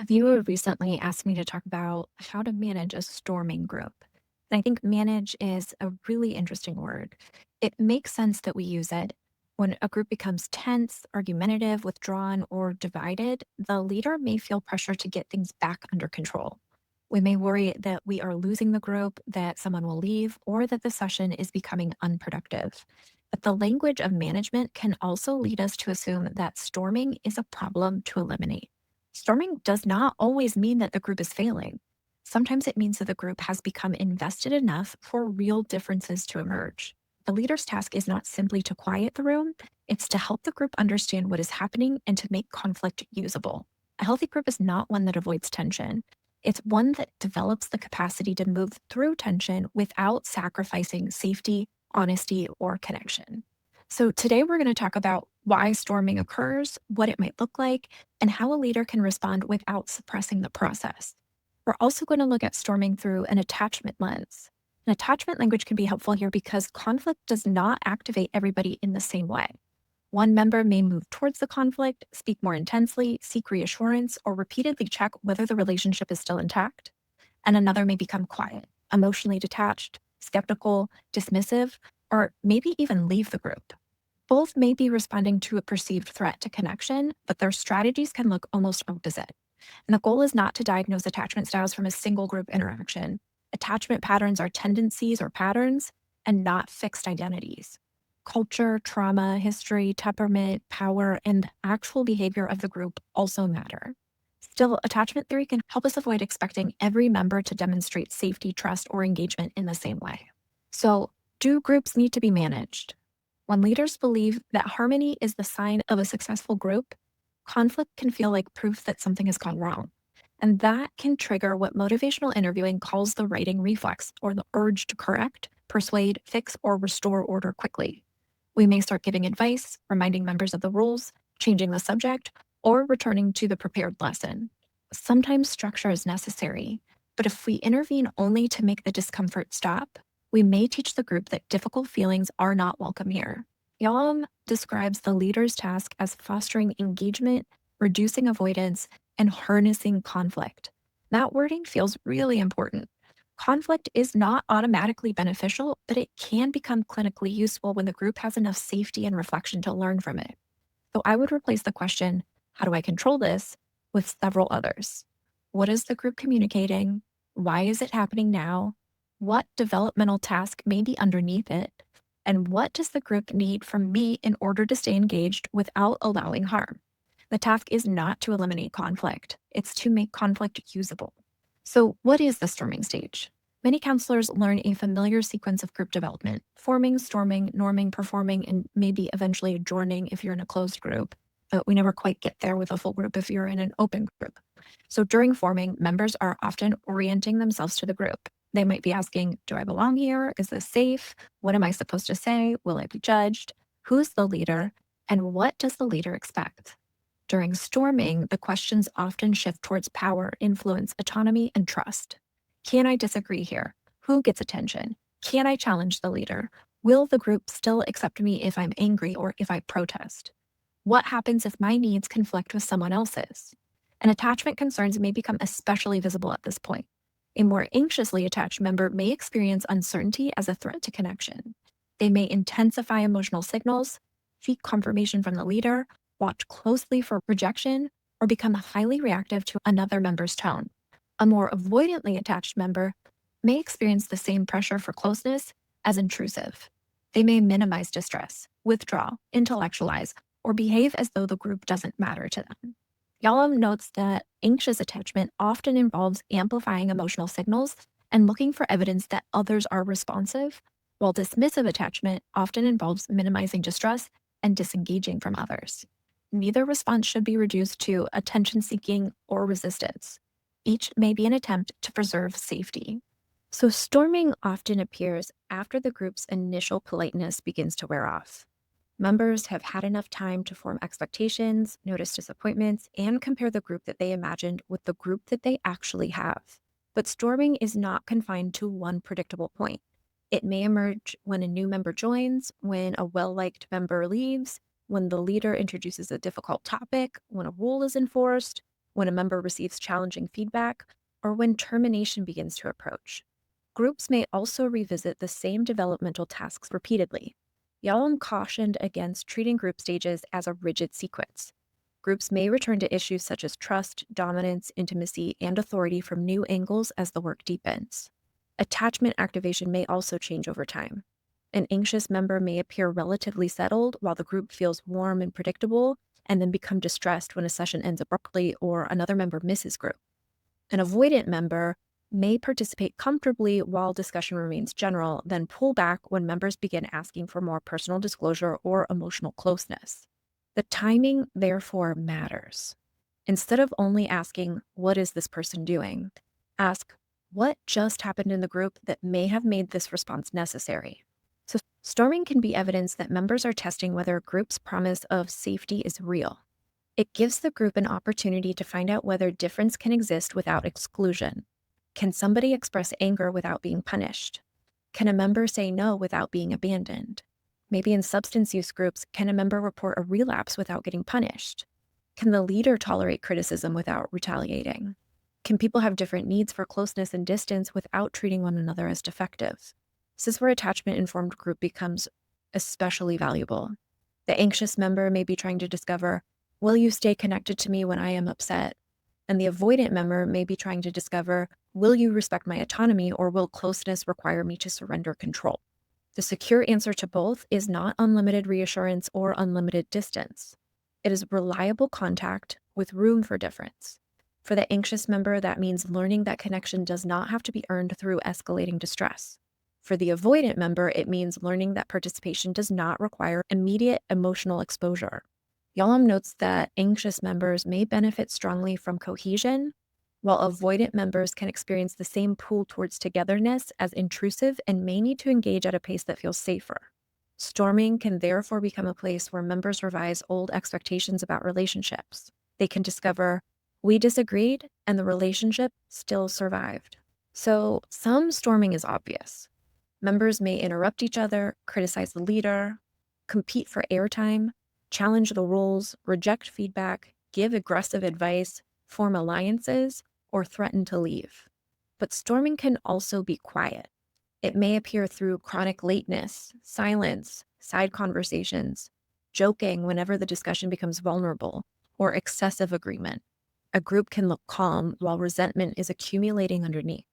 A viewer recently asked me to talk about how to manage a storming group. And I think manage is a really interesting word. It makes sense that we use it. When a group becomes tense, argumentative, withdrawn, or divided, the leader may feel pressure to get things back under control. We may worry that we are losing the group, that someone will leave, or that the session is becoming unproductive. But the language of management can also lead us to assume that storming is a problem to eliminate. Storming does not always mean that the group is failing. Sometimes it means that the group has become invested enough for real differences to emerge. The leader's task is not simply to quiet the room, it's to help the group understand what is happening and to make conflict usable. A healthy group is not one that avoids tension. It's one that develops the capacity to move through tension without sacrificing safety, honesty, or connection. So, today we're going to talk about why storming occurs, what it might look like, and how a leader can respond without suppressing the process. We're also going to look at storming through an attachment lens. An attachment language can be helpful here because conflict does not activate everybody in the same way. One member may move towards the conflict, speak more intensely, seek reassurance, or repeatedly check whether the relationship is still intact. And another may become quiet, emotionally detached, skeptical, dismissive, or maybe even leave the group. Both may be responding to a perceived threat to connection, but their strategies can look almost opposite. And the goal is not to diagnose attachment styles from a single group interaction. Attachment patterns are tendencies or patterns and not fixed identities. Culture, trauma, history, temperament, power, and actual behavior of the group also matter. Still, attachment theory can help us avoid expecting every member to demonstrate safety, trust, or engagement in the same way. So, do groups need to be managed? When leaders believe that harmony is the sign of a successful group, conflict can feel like proof that something has gone wrong. And that can trigger what motivational interviewing calls the righting reflex, or the urge to correct, persuade, fix, or restore order quickly. We may start giving advice, reminding members of the rules, changing the subject, or returning to the prepared lesson. Sometimes structure is necessary, but if we intervene only to make the discomfort stop, we may teach the group that difficult feelings are not welcome here. Yalom describes the leader's task as fostering engagement, reducing avoidance, and harnessing conflict. That wording feels really important. Conflict is not automatically beneficial, but it can become clinically useful when the group has enough safety and reflection to learn from it. So I would replace the question, how do I control this, with several others. What is the group communicating? Why is it happening now? What developmental task may be underneath it? And what does the group need from me in order to stay engaged without allowing harm? The task is not to eliminate conflict, it's to make conflict usable. So, what is the storming stage? Many counselors learn a familiar sequence of group development: forming, storming, norming, performing, and maybe eventually adjourning if you're in a closed group. But we never quite get there with a full group if you're in an open group. So, during forming, members are often orienting themselves to the group. They might be asking, do I belong here? Is this safe? What am I supposed to say? Will I be judged? Who's the leader? And what does the leader expect? During storming, the questions often shift towards power, influence, autonomy, and trust. Can I disagree here? Who gets attention? Can I challenge the leader? Will the group still accept me if I'm angry or if I protest? What happens if my needs conflict with someone else's? And attachment concerns may become especially visible at this point. A more anxiously attached member may experience uncertainty as a threat to connection. They may intensify emotional signals, seek confirmation from the leader, watch closely for rejection, or become highly reactive to another member's tone. A more avoidantly attached member may experience the same pressure for closeness as intrusive. They may minimize distress, withdraw, intellectualize, or behave as though the group doesn't matter to them. Yalom notes that anxious attachment often involves amplifying emotional signals and looking for evidence that others are responsive, while dismissive attachment often involves minimizing distress and disengaging from others. Neither response should be reduced to attention seeking or resistance. Each may be an attempt to preserve safety. So, storming often appears after the group's initial politeness begins to wear off. Members have had enough time to form expectations, notice disappointments, and compare the group that they imagined with the group that they actually have. But storming is not confined to one predictable point. It may emerge when a new member joins, when a well liked member leaves, when the leader introduces a difficult topic, when a rule is enforced, when a member receives challenging feedback, or when termination begins to approach. Groups may also revisit the same developmental tasks repeatedly. Yalom cautioned against treating group stages as a rigid sequence. Groups may return to issues such as trust, dominance, intimacy, and authority from new angles as the work deepens. Attachment activation may also change over time. An anxious member may appear relatively settled while the group feels warm and predictable, and then become distressed when a session ends abruptly or another member misses group. An avoidant member may participate comfortably while discussion remains general, then pull back when members begin asking for more personal disclosure or emotional closeness. The timing, therefore, matters. Instead of only asking, "What is this person doing?" ask, "What just happened in the group that may have made this response necessary?" So, storming can be evidence that members are testing whether a group's promise of safety is real. It gives the group an opportunity to find out whether difference can exist without exclusion. Can somebody express anger without being punished? Can a member say no without being abandoned? Maybe in substance use groups, can a member report a relapse without getting punished? Can the leader tolerate criticism without retaliating? Can people have different needs for closeness and distance without treating one another as defective? This is where attachment-informed group becomes especially valuable. The anxious member may be trying to discover, will you stay connected to me when I am upset? And the avoidant member may be trying to discover, will you respect my autonomy, or will closeness require me to surrender control? The secure answer to both is not unlimited reassurance or unlimited distance. It is reliable contact with room for difference. For the anxious member, that means learning that connection does not have to be earned through escalating distress. For the avoidant member, it means learning that participation does not require immediate emotional exposure. Yalom notes that anxious members may benefit strongly from cohesion, while avoidant members can experience the same pull towards togetherness as intrusive and may need to engage at a pace that feels safer. Storming can therefore become a place where members revise old expectations about relationships. They can discover, we disagreed and the relationship still survived. So some storming is obvious. Members may interrupt each other, criticize the leader, compete for airtime, challenge the rules, reject feedback, give aggressive advice, form alliances, or threaten to leave. But storming can also be quiet. It may appear through chronic lateness, silence, side conversations, joking whenever the discussion becomes vulnerable, or excessive agreement. A group can look calm while resentment is accumulating underneath.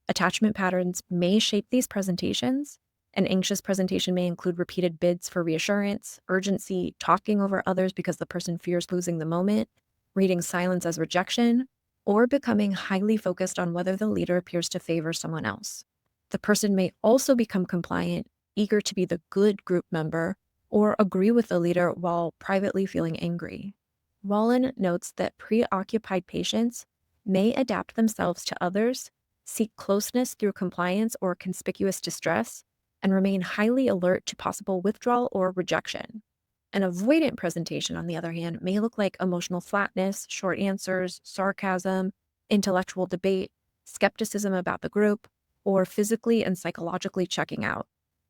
Attachment patterns may shape these presentations. An anxious presentation may include repeated bids for reassurance, urgency, talking over others because the person fears losing the moment, reading silence as rejection, or becoming highly focused on whether the leader appears to favor someone else. The person may also become compliant, eager to be the good group member, or agree with the leader while privately feeling angry. Wallen notes that preoccupied patients may adapt themselves to others, seek closeness through compliance or conspicuous distress, and remain highly alert to possible withdrawal or rejection. An avoidant presentation, on the other hand, may look like emotional flatness, short answers, sarcasm, intellectual debate, skepticism about the group, or physically and psychologically checking out.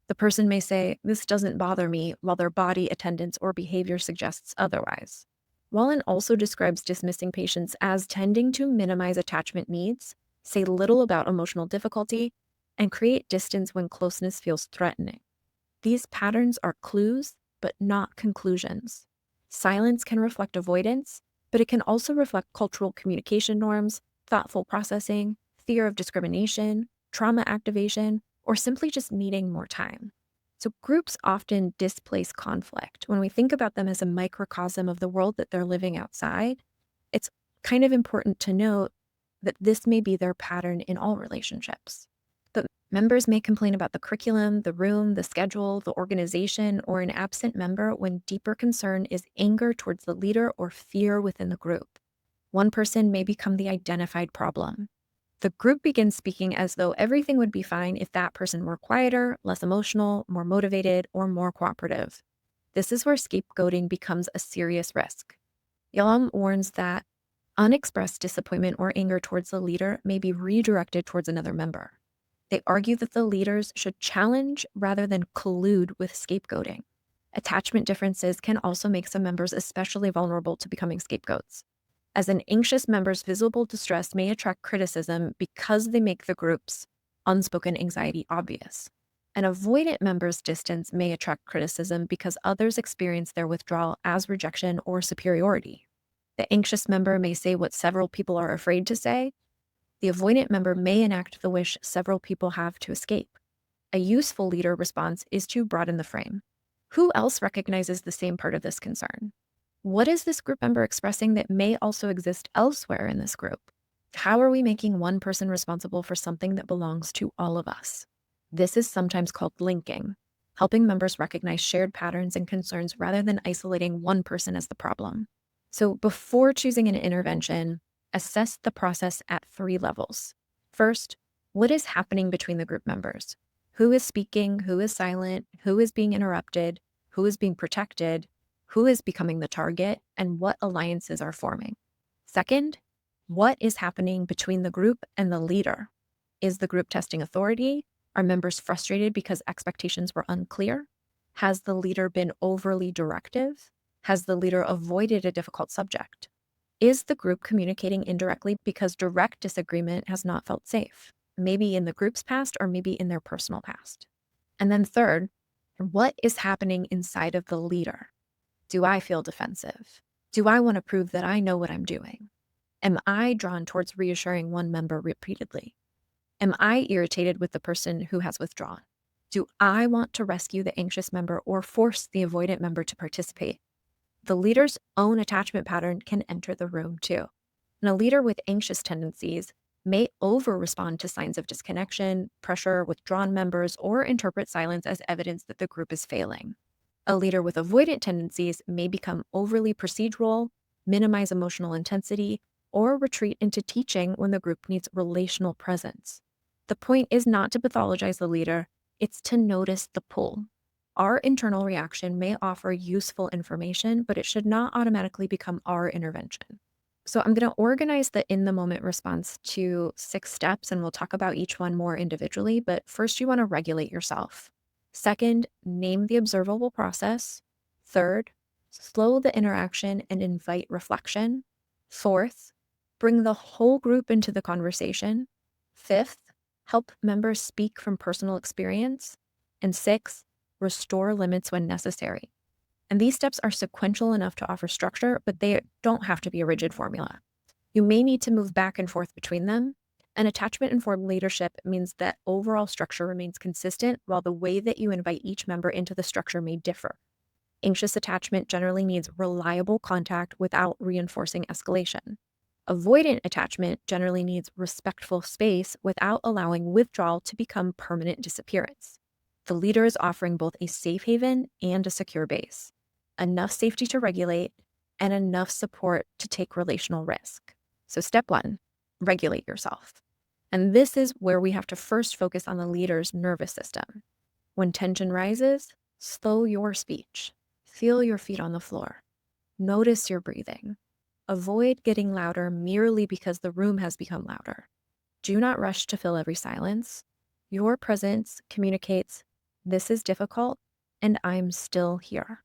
The person may say, "This doesn't bother me," while their body, attendance, or behavior suggests otherwise. Wallen also describes dismissing patients as tending to minimize attachment needs, say little about emotional difficulty, and create distance when closeness feels threatening. These patterns are clues, but not conclusions. Silence can reflect avoidance, but it can also reflect cultural communication norms, thoughtful processing, fear of discrimination, trauma activation, or simply just needing more time. So groups often displace conflict. When we think about them as a microcosm of the world that they're living outside, it's kind of important to note that this may be their pattern in all relationships. But members may complain about the curriculum, the room, the schedule, the organization, or an absent member when deeper concern is anger towards the leader or fear within the group. One person may become the identified problem. The group begins speaking as though everything would be fine if that person were quieter, less emotional, more motivated, or more cooperative. This is where scapegoating becomes a serious risk. Yalom warns that unexpressed disappointment or anger towards the leader may be redirected towards another member. They argue that the leaders should challenge rather than collude with scapegoating. Attachment differences can also make some members especially vulnerable to becoming scapegoats. As an anxious member's visible distress may attract criticism because they make the group's unspoken anxiety obvious. An avoidant member's distance may attract criticism because others experience their withdrawal as rejection or superiority. The anxious member may say what several people are afraid to say. The avoidant member may enact the wish several people have to escape. A useful leader response is to broaden the frame. Who else recognizes the same part of this concern? What is this group member expressing that may also exist elsewhere in this group? How are we making one person responsible for something that belongs to all of us? This is sometimes called linking, helping members recognize shared patterns and concerns rather than isolating one person as the problem. So before choosing an intervention, assess the process at 3 levels. First, what is happening between the group members? Who is speaking? Who is silent? Who is being interrupted? Who is being protected? Who is becoming the target? And what alliances are forming? Second, what is happening between the group and the leader? Is the group testing authority? Are members frustrated because expectations were unclear? Has the leader been overly directive? Has the leader avoided a difficult subject? Is the group communicating indirectly because direct disagreement has not felt safe? Maybe in the group's past or maybe in their personal past. And then third, what is happening inside of the leader? Do I feel defensive? Do I want to prove that I know what I'm doing? Am I drawn towards reassuring one member repeatedly? Am I irritated with the person who has withdrawn? Do I want to rescue the anxious member or force the avoidant member to participate? The leader's own attachment pattern can enter the room too. And a leader with anxious tendencies may over-respond to signs of disconnection, pressure, withdrawn members, or interpret silence as evidence that the group is failing. A leader with avoidant tendencies may become overly procedural, minimize emotional intensity, or retreat into teaching when the group needs relational presence. The point is not to pathologize the leader, it's to notice the pull. Our internal reaction may offer useful information, but it should not automatically become our intervention. So I'm going to organize the in-the-moment response to 6 steps, and we'll talk about each one more individually, but first you want to regulate yourself. Second, name the observable process. Third, slow the interaction and invite reflection. Fourth, bring the whole group into the conversation. Fifth, help members speak from personal experience. And sixth, restore limits when necessary. And these steps are sequential enough to offer structure, but they don't have to be a rigid formula. You may need to move back and forth between them. And attachment-informed leadership means that overall structure remains consistent, while the way that you invite each member into the structure may differ. Anxious attachment generally needs reliable contact without reinforcing escalation. Avoidant attachment generally needs respectful space without allowing withdrawal to become permanent disappearance. The leader is offering both a safe haven and a secure base, enough safety to regulate, and enough support to take relational risk. So step 1, regulate yourself. And this is where we have to first focus on the leader's nervous system. When tension rises, slow your speech. Feel your feet on the floor. Notice your breathing. Avoid getting louder merely because the room has become louder. Do not rush to fill every silence. Your presence communicates, this is difficult, and I'm still here.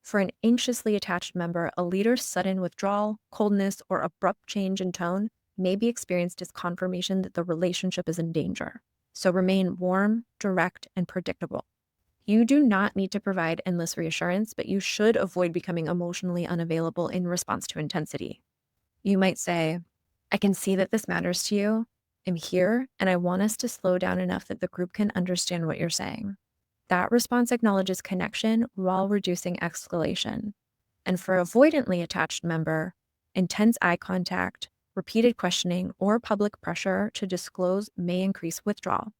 For an anxiously attached member, a leader's sudden withdrawal, coldness, or abrupt change in tone may be experienced as confirmation that the relationship is in danger. So remain warm, direct, and predictable. You do not need to provide endless reassurance, but you should avoid becoming emotionally unavailable in response to intensity. You might say, I can see that this matters to you. I'm here, and I want us to slow down enough that the group can understand what you're saying. That response acknowledges connection while reducing escalation. And for avoidantly attached member, intense eye contact, repeated questioning, or public pressure to disclose may increase withdrawal.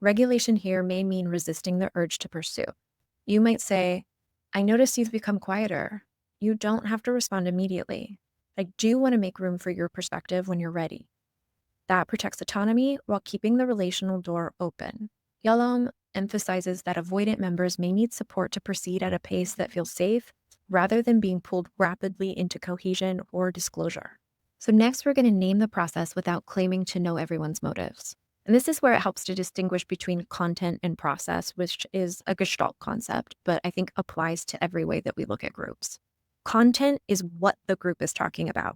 Regulation here may mean resisting the urge to pursue. You might say, I notice you've become quieter. You don't have to respond immediately. I do want to make room for your perspective when you're ready. That protects autonomy while keeping the relational door open. Yalom emphasizes that avoidant members may need support to proceed at a pace that feels safe, rather than being pulled rapidly into cohesion or disclosure. So next, we're going to name the process without claiming to know everyone's motives. And this is where it helps to distinguish between content and process, which is a Gestalt concept, but I think applies to every way that we look at groups. Content is what the group is talking about.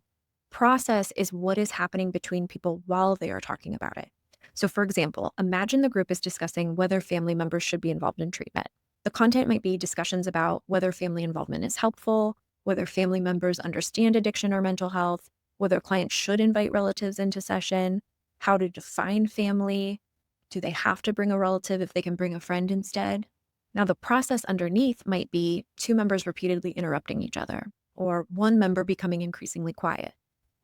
Process is what is happening between people while they are talking about it. So, for example, imagine the group is discussing whether family members should be involved in treatment. The content might be discussions about whether family involvement is helpful, whether family members understand addiction or mental health, whether clients should invite relatives into session, how to define family. Do they have to bring a relative if they can bring a friend instead? Now, the process underneath might be two members repeatedly interrupting each other, or one member becoming increasingly quiet,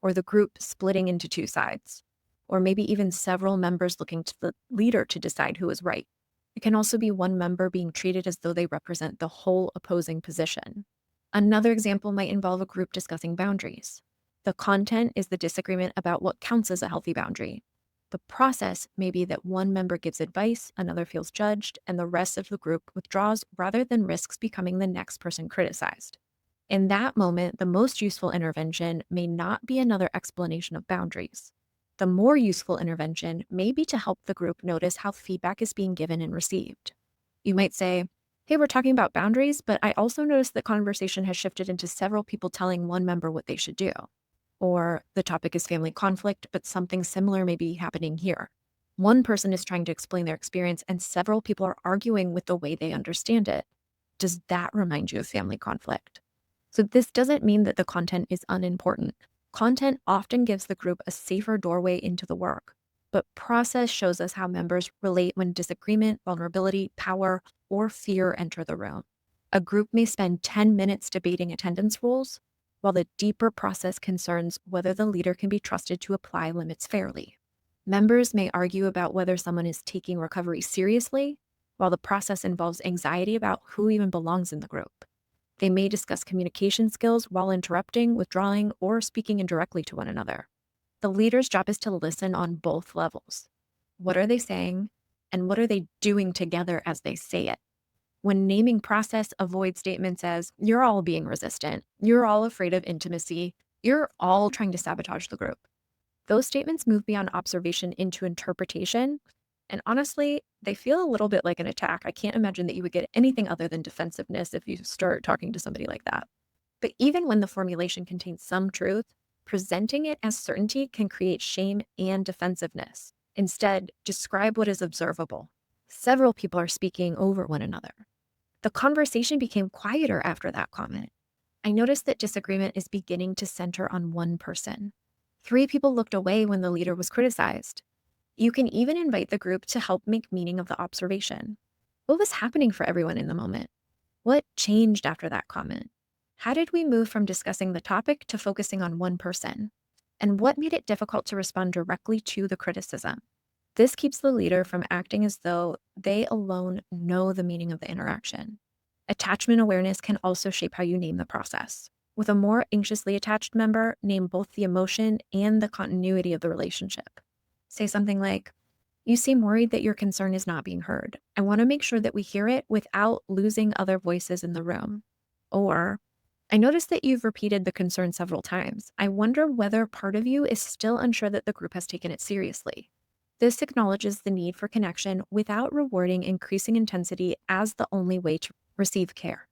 or the group splitting into two sides, or maybe even several members looking to the leader to decide who is right. It can also be one member being treated as though they represent the whole opposing position. Another example might involve a group discussing boundaries. The content is the disagreement about what counts as a healthy boundary. The process may be that one member gives advice, another feels judged, and the rest of the group withdraws rather than risks becoming the next person criticized. In that moment, the most useful intervention may not be another explanation of boundaries. The more useful intervention may be to help the group notice how feedback is being given and received. You might say, hey, we're talking about boundaries, but I also noticed that conversation has shifted into several people telling one member what they should do. Or the topic is family conflict, but something similar may be happening here. One person is trying to explain their experience, and several people are arguing with the way they understand it. Does that remind you of family conflict? So this doesn't mean that the content is unimportant. Content often gives the group a safer doorway into the work, but process shows us how members relate when disagreement, vulnerability, power, or fear enter the room. A group may spend 10 minutes debating attendance rules, while the deeper process concerns whether the leader can be trusted to apply limits fairly. Members may argue about whether someone is taking recovery seriously, while the process involves anxiety about who even belongs in the group. They may discuss communication skills while interrupting, withdrawing, or speaking indirectly to one another. The leader's job is to listen on both levels. What are they saying, and what are they doing together as they say it? When naming process, avoid statements as, you're all being resistant, you're all afraid of intimacy, you're all trying to sabotage the group. Those statements move beyond observation into interpretation. And honestly, they feel a little bit like an attack. I can't imagine that you would get anything other than defensiveness if you start talking to somebody like that. But even when the formulation contains some truth, presenting it as certainty can create shame and defensiveness. Instead, describe what is observable. Several people are speaking over one another. The conversation became quieter after that comment. I noticed that disagreement is beginning to center on one person. 3 people looked away when the leader was criticized. You can even invite the group to help make meaning of the observation. What was happening for everyone in the moment? What changed after that comment? How did we move from discussing the topic to focusing on one person? And what made it difficult to respond directly to the criticism? This keeps the leader from acting as though they alone know the meaning of the interaction. Attachment awareness can also shape how you name the process. With a more anxiously attached member, name both the emotion and the continuity of the relationship. Say something like, you seem worried that your concern is not being heard. I want to make sure that we hear it without losing other voices in the room. Or, I noticed that you've repeated the concern several times. I wonder whether part of you is still unsure that the group has taken it seriously. This acknowledges the need for connection without rewarding increasing intensity as the only way to receive care.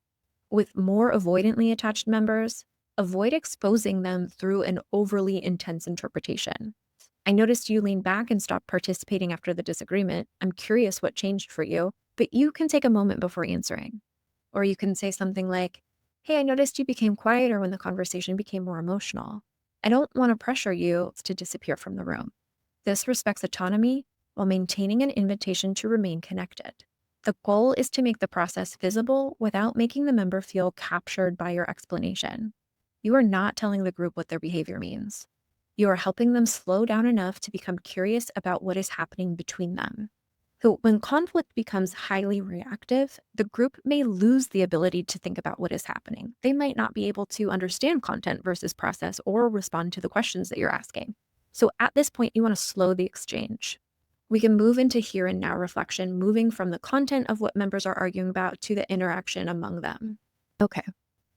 With more avoidantly attached members, avoid exposing them through an overly intense interpretation. I noticed you lean back and stop participating after the disagreement. I'm curious what changed for you, but you can take a moment before answering. Or you can say something like, hey, I noticed you became quieter when the conversation became more emotional. I don't want to pressure you to disappear from the room. This respects autonomy while maintaining an invitation to remain connected. The goal is to make the process visible without making the member feel captured by your explanation. You are not telling the group what their behavior means. You are helping them slow down enough to become curious about what is happening between them. So when conflict becomes highly reactive, the group may lose the ability to think about what is happening. They might not be able to understand content versus process or respond to the questions that you're asking. So at this point, you want to slow the exchange. We can move into here and now reflection, moving from the content of what members are arguing about to the interaction among them. Okay,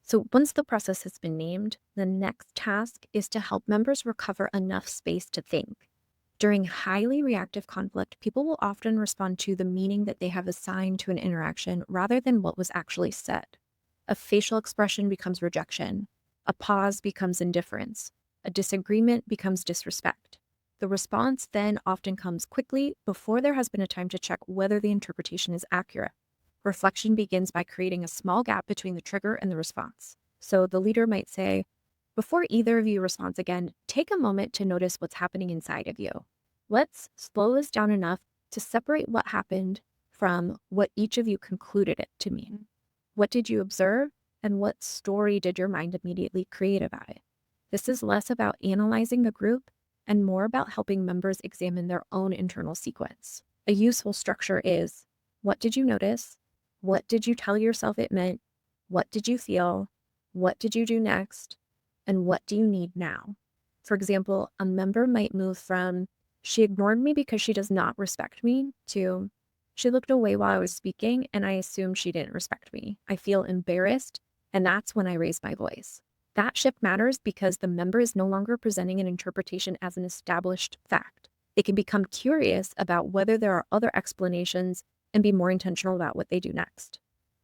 so once the process has been named, the next task is to help members recover enough space to think. During highly reactive conflict, people will often respond to the meaning that they have assigned to an interaction rather than what was actually said. A facial expression becomes rejection. A pause becomes indifference. A disagreement becomes disrespect. The response then often comes quickly before there has been a time to check whether the interpretation is accurate. Reflection begins by creating a small gap between the trigger and the response. So the leader might say, before either of you responds again, take a moment to notice what's happening inside of you. Let's slow this down enough to separate what happened from what each of you concluded it to mean. What did you observe, and what story did your mind immediately create about it? This is less about analyzing the group and more about helping members examine their own internal sequence. A useful structure is, what did you notice? What did you tell yourself it meant? What did you feel? What did you do next? And what do you need now? For example, a member might move from, she ignored me because she does not respect me, to, she looked away while I was speaking and I assumed she didn't respect me. I feel embarrassed, and that's when I raise my voice. That shift matters because the member is no longer presenting an interpretation as an established fact. They can become curious about whether there are other explanations and be more intentional about what they do next.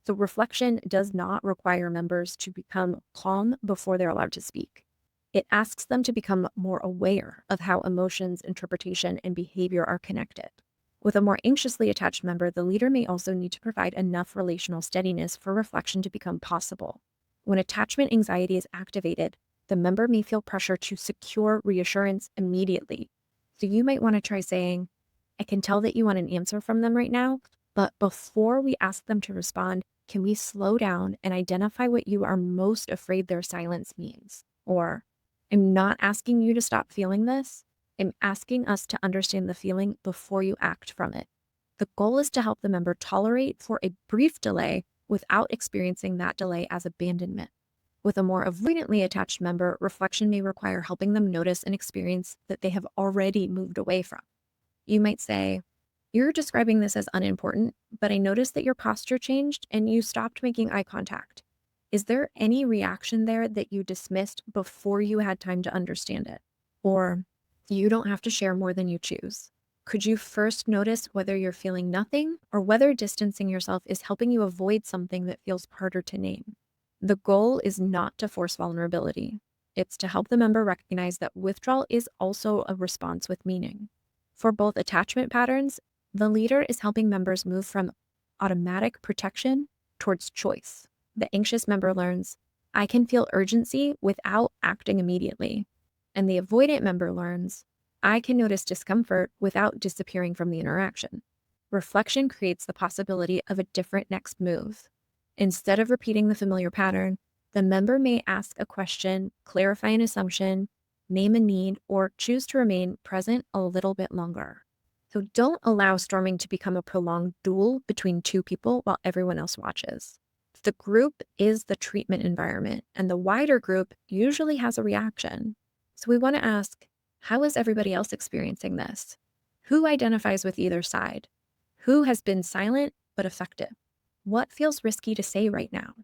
So reflection does not require members to become calm before they're allowed to speak. It asks them to become more aware of how emotions, interpretation, and behavior are connected. With a more anxiously attached member, the leader may also need to provide enough relational steadiness for reflection to become possible. When attachment anxiety is activated, the member may feel pressure to secure reassurance immediately. So you might want to try saying, I can tell that you want an answer from them right now, but before we ask them to respond, can we slow down and identify what you are most afraid their silence means? Or, I'm not asking you to stop feeling this. I'm asking us to understand the feeling before you act from it. The goal is to help the member tolerate for a brief delay without experiencing that delay as abandonment. With a more avoidantly attached member, reflection may require helping them notice an experience that they have already moved away from. You might say, you're describing this as unimportant, but I noticed that your posture changed and you stopped making eye contact. Is there any reaction there that you dismissed before you had time to understand it? Or, you don't have to share more than you choose. Could you first notice whether you're feeling nothing or whether distancing yourself is helping you avoid something that feels harder to name? The goal is not to force vulnerability. It's to help the member recognize that withdrawal is also a response with meaning. For both attachment patterns, the leader is helping members move from automatic protection towards choice. The anxious member learns, I can feel urgency without acting immediately. And the avoidant member learns, I can notice discomfort without disappearing from the interaction. Reflection creates the possibility of a different next move. Instead of repeating the familiar pattern, the member may ask a question, clarify an assumption, name a need, or choose to remain present a little bit longer. So don't allow storming to become a prolonged duel between two people while everyone else watches. The group is the treatment environment, and the wider group usually has a reaction. So we want to ask, how is everybody else experiencing this? Who identifies with either side? Who has been silent but effective? What feels risky to say right now?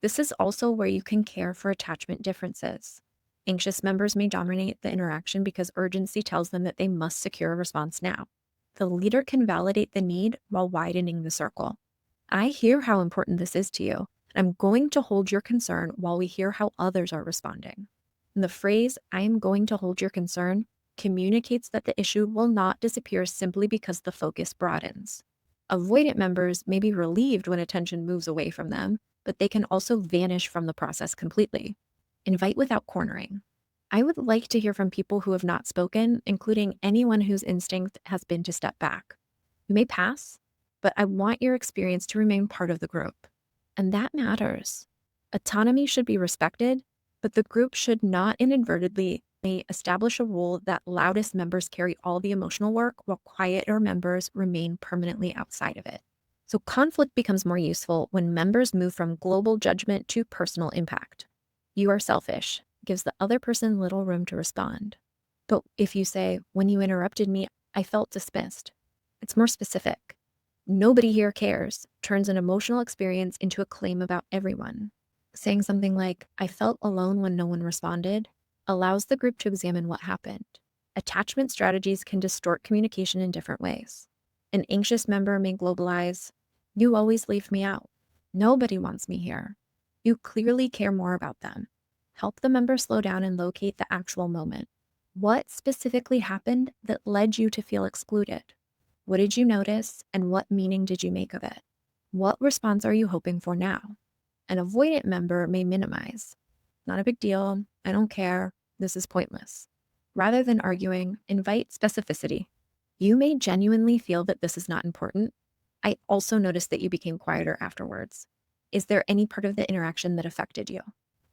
This is also where you can care for attachment differences. Anxious members may dominate the interaction because urgency tells them that they must secure a response now. The leader can validate the need while widening the circle. I hear how important this is to you, and I'm going to hold your concern while we hear how others are responding. And the phrase, I am going to hold your concern, communicates that the issue will not disappear simply because the focus broadens. Avoidant members may be relieved when attention moves away from them, but they can also vanish from the process completely. Invite without cornering. I would like to hear from people who have not spoken, including anyone whose instinct has been to step back. You may pass, but I want your experience to remain part of the group. And that matters. Autonomy should be respected, but the group should not inadvertently establish a rule that loudest members carry all the emotional work while quieter members remain permanently outside of it. So conflict becomes more useful when members move from global judgment to personal impact. You are selfish gives the other person little room to respond. But if you say, when you interrupted me, I felt dismissed, it's more specific. Nobody here cares turns an emotional experience into a claim about everyone. Saying something like, I felt alone when no one responded, allows the group to examine what happened. Attachment strategies can distort communication in different ways. An anxious member may globalize, you always leave me out. Nobody wants me here. You clearly care more about them. Help the member slow down and locate the actual moment. What specifically happened that led you to feel excluded? What did you notice and what meaning did you make of it? What response are you hoping for now? An avoidant member may minimize. Not a big deal. I don't care. This is pointless. Rather than arguing, invite specificity. You may genuinely feel that this is not important. I also noticed that you became quieter afterwards. Is there any part of the interaction that affected you?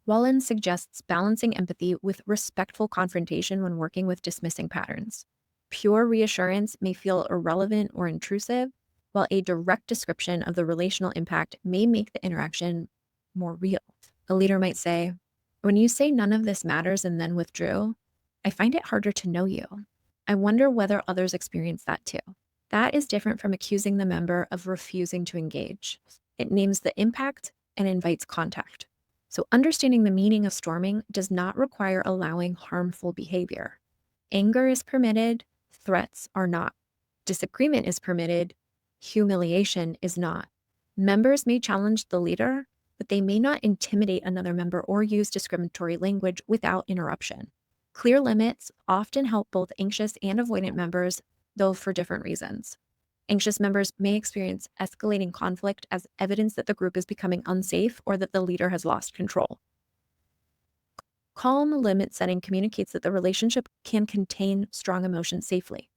Wallen suggests balancing empathy with respectful confrontation when working with dismissing patterns. Pure reassurance may feel irrelevant or intrusive, while a direct description of the relational impact may make the interaction more real. A leader might say, "When you say none of this matters and then withdrew, I find it harder to know you. I wonder whether others experience that too." That is different from accusing the member of refusing to engage. It names the impact and invites contact. So, understanding the meaning of storming does not require allowing harmful behavior. Anger is permitted, threats are not. Disagreement is permitted, humiliation is not. Members may challenge the leader, but they may not intimidate another member or use discriminatory language without interruption. Clear limits often help both anxious and avoidant members, though for different reasons. Anxious members may experience escalating conflict as evidence that the group is becoming unsafe or that the leader has lost control. Calm limit setting communicates that the relationship can contain strong emotions safely.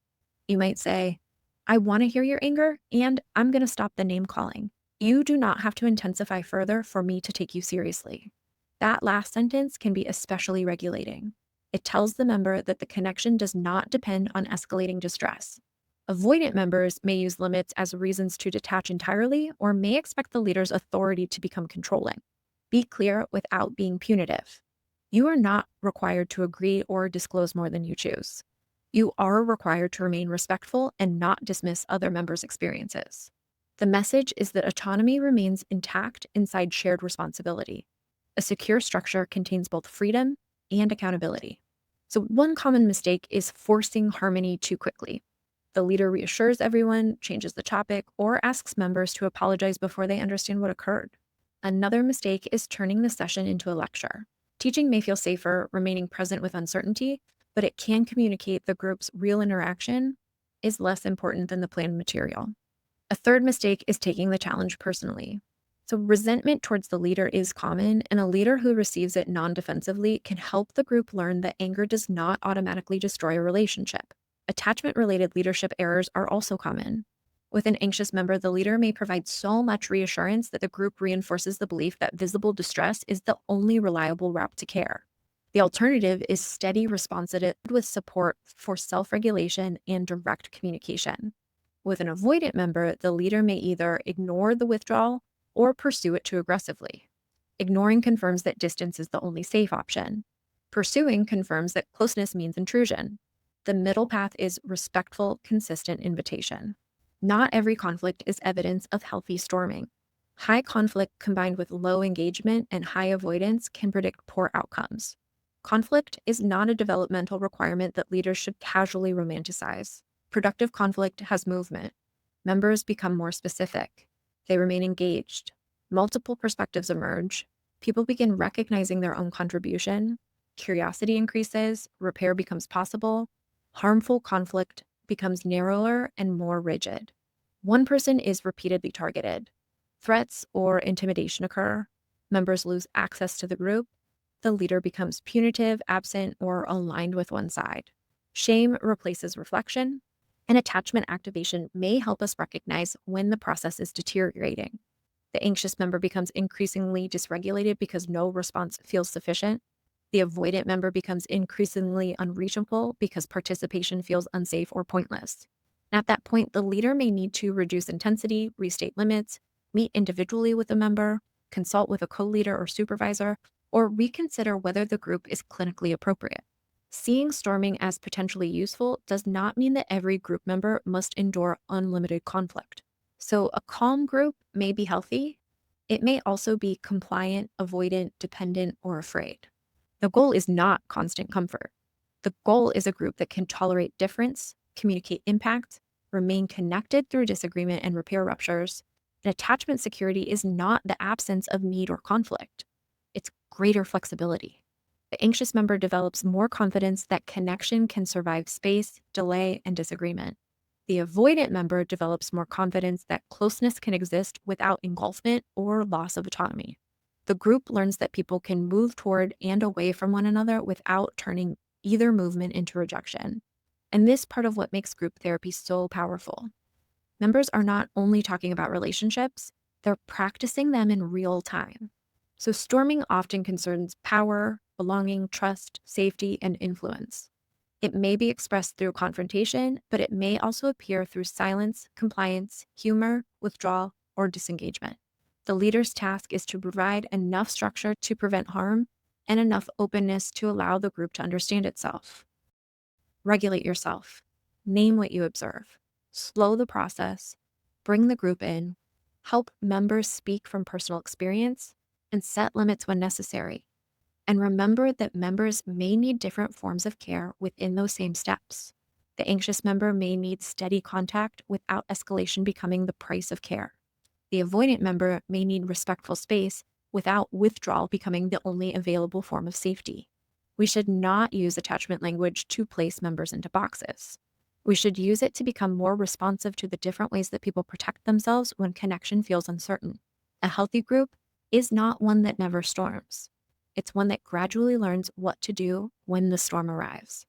You might say, "I want to hear your anger, and I'm going to stop the name calling. You do not have to intensify further for me to take you seriously." That last sentence can be especially regulating. It tells the member that the connection does not depend on escalating distress. Avoidant members may use limits as reasons to detach entirely or may expect the leader's authority to become controlling. Be clear without being punitive. You are not required to agree or disclose more than you choose. You are required to remain respectful and not dismiss other members' experiences. The message is that autonomy remains intact inside shared responsibility. A secure structure contains both freedom and accountability. So, one common mistake is forcing harmony too quickly. The leader reassures everyone, changes the topic, or asks members to apologize before they understand what occurred. Another mistake is turning the session into a lecture. Teaching may feel safer, remaining present with uncertainty, but it can communicate the group's real interaction is less important than the planned material. A third mistake is taking the challenge personally. So, resentment towards the leader is common, and a leader who receives it non-defensively can help the group learn that anger does not automatically destroy a relationship. Attachment-related leadership errors are also common. With an anxious member, the leader may provide so much reassurance that the group reinforces the belief that visible distress is the only reliable route to care. The alternative is steady responsiveness with support for self-regulation and direct communication. With an avoidant member, the leader may either ignore the withdrawal or pursue it too aggressively. Ignoring confirms that distance is the only safe option. Pursuing confirms that closeness means intrusion. The middle path is respectful, consistent invitation. Not every conflict is evidence of healthy storming. High conflict combined with low engagement and high avoidance can predict poor outcomes. Conflict is not a developmental requirement that leaders should casually romanticize. Productive conflict has movement. Members become more specific. They remain engaged. Multiple perspectives emerge. People begin recognizing their own contribution. Curiosity increases. Repair becomes possible. Harmful conflict becomes narrower and more rigid. One person is repeatedly targeted. Threats or intimidation occur. Members lose access to the group. The leader becomes punitive, absent, or aligned with one side. Shame replaces reflection, and attachment activation may help us recognize when the process is deteriorating. The anxious member becomes increasingly dysregulated because no response feels sufficient. The avoidant member becomes increasingly unreachable because participation feels unsafe or pointless. At that point, the leader may need to reduce intensity, restate limits, meet individually with a member, consult with a co-leader or supervisor, or reconsider whether the group is clinically appropriate. Seeing storming as potentially useful does not mean that every group member must endure unlimited conflict. So a calm group may be healthy. It may also be compliant, avoidant, dependent, or afraid. The goal is not constant comfort. The goal is a group that can tolerate difference, communicate impact, remain connected through disagreement and repair ruptures. And attachment security is not the absence of need or conflict. It's greater flexibility. The anxious member develops more confidence that connection can survive space, delay, and disagreement. The avoidant member develops more confidence that closeness can exist without engulfment or loss of autonomy. The group learns that people can move toward and away from one another without turning either movement into rejection. And this part of what makes group therapy so powerful. Members are not only talking about relationships, they're practicing them in real time. So, storming often concerns power, belonging, trust, safety, and influence. It may be expressed through confrontation, but it may also appear through silence, compliance, humor, withdrawal, or disengagement. The leader's task is to provide enough structure to prevent harm and enough openness to allow the group to understand itself. Regulate yourself. Name what you observe. Slow the process. Bring the group in. Help members speak from personal experience and set limits when necessary. And remember that members may need different forms of care within those same steps. The anxious member may need steady contact without escalation becoming the price of care. The avoidant member may need respectful space without withdrawal becoming the only available form of safety. We should not use attachment language to place members into boxes. We should use it to become more responsive to the different ways that people protect themselves when connection feels uncertain. A healthy group is not one that never storms. It's one that gradually learns what to do when the storm arrives.